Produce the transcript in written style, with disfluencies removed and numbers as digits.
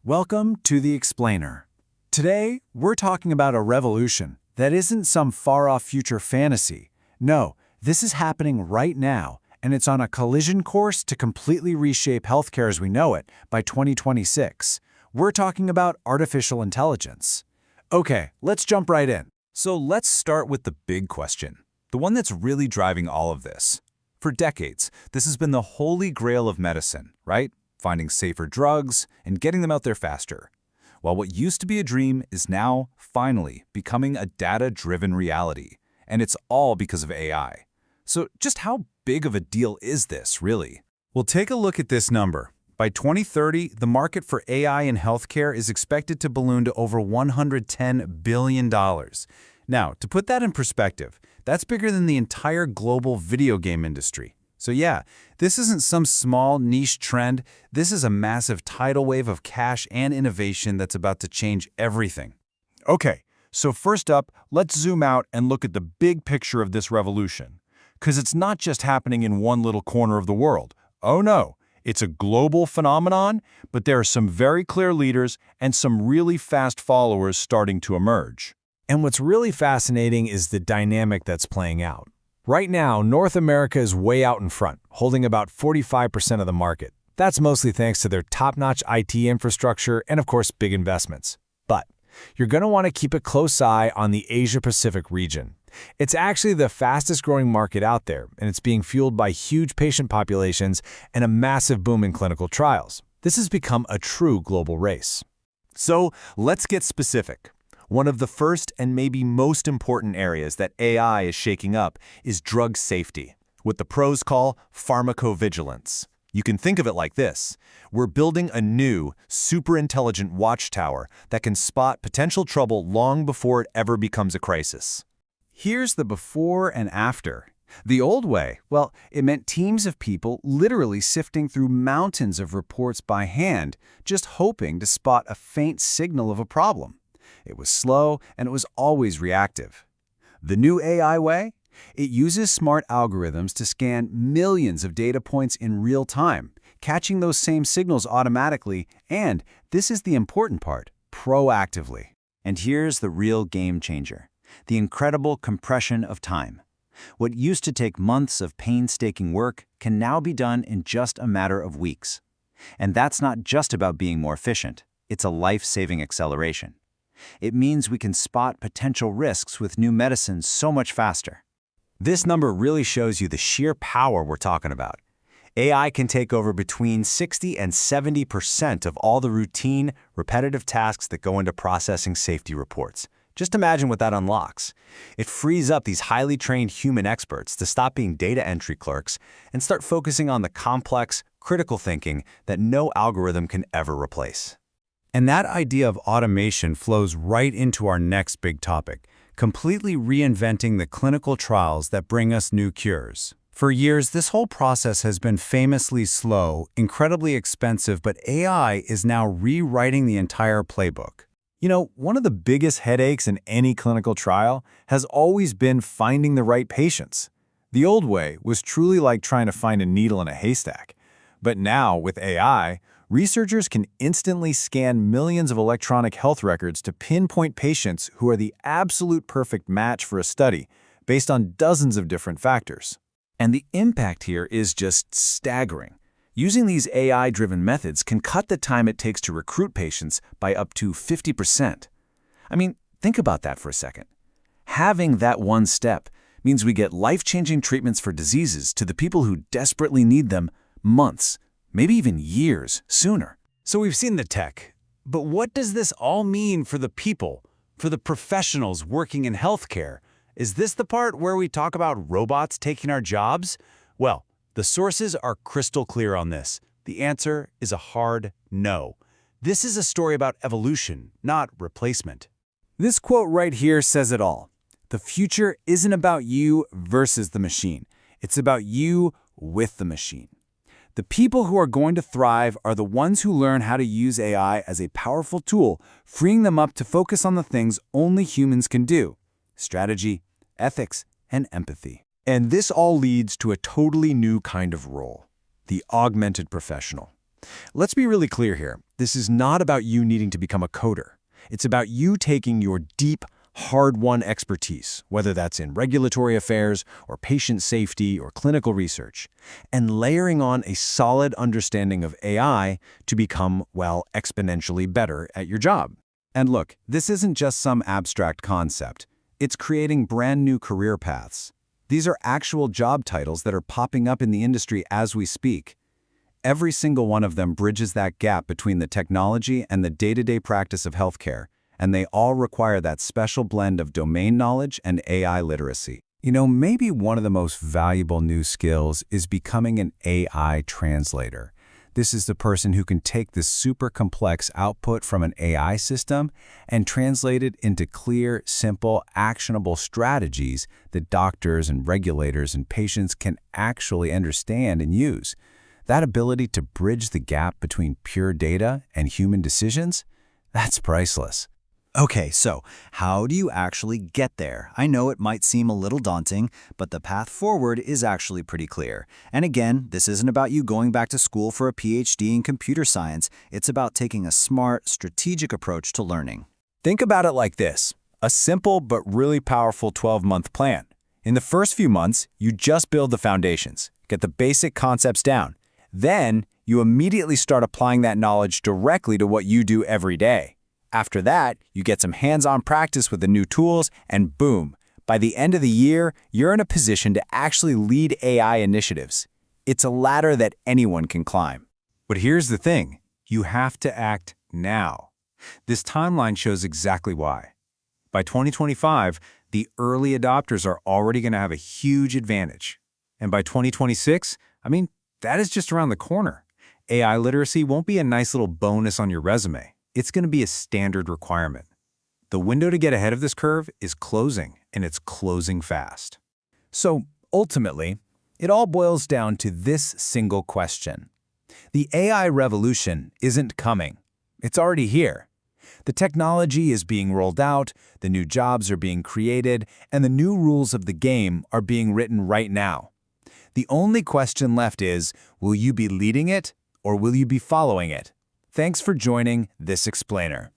Welcome to The Explainer. Today, we're talking about a revolution that isn't some far-off future fantasy. No, this is happening right now, and it's on a collision course to completely reshape healthcare as we know it by 2026. We're talking about artificial intelligence. Okay, let's jump right in. So let's start with the big question, the one that's really driving all of this. For decades, this has been the holy grail of medicine, right? Finding safer drugs and getting them out there faster. While what used to be a dream is now, finally, becoming a data-driven reality. And it's all because of AI. So just how big of a deal is this, really? Well, take a look at this number. By 2030, the market for AI in healthcare is expected to balloon to over $110 billion. Now, to put that in perspective, that's bigger than the entire global video game industry. So yeah, this isn't some small niche trend. This is a massive tidal wave of cash and innovation that's about to change everything. Okay, so first up, let's zoom out and look at the big picture of this revolution. Because it's not just happening in one little corner of the world. Oh no, it's a global phenomenon, but there are some very clear leaders and some really fast followers starting to emerge. And what's really fascinating is the dynamic that's playing out. Right now, North America is way out in front, holding about 45% of the market. That's mostly thanks to their top-notch IT infrastructure and, of course, big investments. But you're going to want to keep a close eye on the Asia-Pacific region. It's actually the fastest-growing market out there, and it's being fueled by huge patient populations and a massive boom in clinical trials. This has become a true global race. So let's get specific. One of the first and maybe most important areas that AI is shaking up is drug safety, what the pros call pharmacovigilance. You can think of it like this. We're building a new, super intelligent watchtower that can spot potential trouble long before it ever becomes a crisis. Here's the before and after. The old way, well, it meant teams of people literally sifting through mountains of reports by hand, just hoping to spot a faint signal of a problem. It was slow, and it was always reactive. The new AI way? It uses smart algorithms to scan millions of data points in real time, catching those same signals automatically, and, this is the important part, proactively. And here's the real game changer, the incredible compression of time. What used to take months of painstaking work can now be done in just a matter of weeks. And that's not just about being more efficient, it's a life-saving acceleration. It means we can spot potential risks with new medicines so much faster. This number really shows you the sheer power we're talking about. AI can take over between 60 and 70% of all the routine, repetitive tasks that go into processing safety reports. Just imagine what that unlocks. It frees up these highly trained human experts to stop being data entry clerks and start focusing on the complex, critical thinking that no algorithm can ever replace. And that idea of automation flows right into our next big topic, completely reinventing the clinical trials that bring us new cures. For years, this whole process has been famously slow, incredibly expensive, but AI is now rewriting the entire playbook. You know, one of the biggest headaches in any clinical trial has always been finding the right patients. The old way was truly like trying to find a needle in a haystack. But now, with AI, researchers can instantly scan millions of electronic health records to pinpoint patients who are the absolute perfect match for a study, based on dozens of different factors. And the impact here is just staggering. Using these AI-driven methods can cut the time it takes to recruit patients by up to 50%. I mean, think about that for a second. Having that one step means we get life-changing treatments for diseases to the people who desperately need them months, maybe even years sooner. So we've seen the tech, but what does this all mean for the people, for the professionals working in healthcare? Is this the part where we talk about robots taking our jobs? Well, the sources are crystal clear on this. The answer is a hard no. This is a story about evolution, not replacement. This quote right here says it all. The future isn't about you versus the machine. It's about you with the machine. The people who are going to thrive are the ones who learn how to use AI as a powerful tool, freeing them up to focus on the things only humans can do: strategy, ethics, and empathy. And this all leads to a totally new kind of role, the augmented professional. Let's be really clear here. This is not about you needing to become a coder. It's about you taking your deep, hard-won expertise, whether that's in regulatory affairs or patient safety or clinical research, and layering on a solid understanding of AI to become, well, exponentially better at your job. And look, this isn't just some abstract concept. It's creating brand new career paths. These are actual job titles that are popping up in the industry as we speak. Every single one of them bridges that gap between the technology and the day-to-day practice of healthcare, and they all require that special blend of domain knowledge and AI literacy. You know, maybe one of the most valuable new skills is becoming an AI translator. This is the person who can take this super complex output from an AI system and translate it into clear, simple, actionable strategies that doctors and regulators and patients can actually understand and use. That ability to bridge the gap between pure data and human decisions, that's priceless. Okay, so how do you actually get there? I know it might seem a little daunting, but the path forward is actually pretty clear. And again, this isn't about you going back to school for a PhD in computer science. It's about taking a smart, strategic approach to learning. Think about it like this: a simple but really powerful 12-month plan. In the first few months, you just build the foundations, get the basic concepts down. Then, you immediately start applying that knowledge directly to what you do every day. After that, you get some hands-on practice with the new tools, and boom, by the end of the year, you're in a position to actually lead AI initiatives. It's a ladder that anyone can climb. But here's the thing: you have to act now. This timeline shows exactly why. By 2025, the early adopters are already going to have a huge advantage. And by 2026, that is just around the corner. AI literacy won't be a nice little bonus on your resume. It's going to be a standard requirement. The window to get ahead of this curve is closing, and it's closing fast. So, ultimately, it all boils down to this single question. The AI revolution isn't coming. It's already here. The technology is being rolled out, the new jobs are being created, and the new rules of the game are being written right now. The only question left is, will you be leading it, or will you be following it? Thanks for joining this explainer.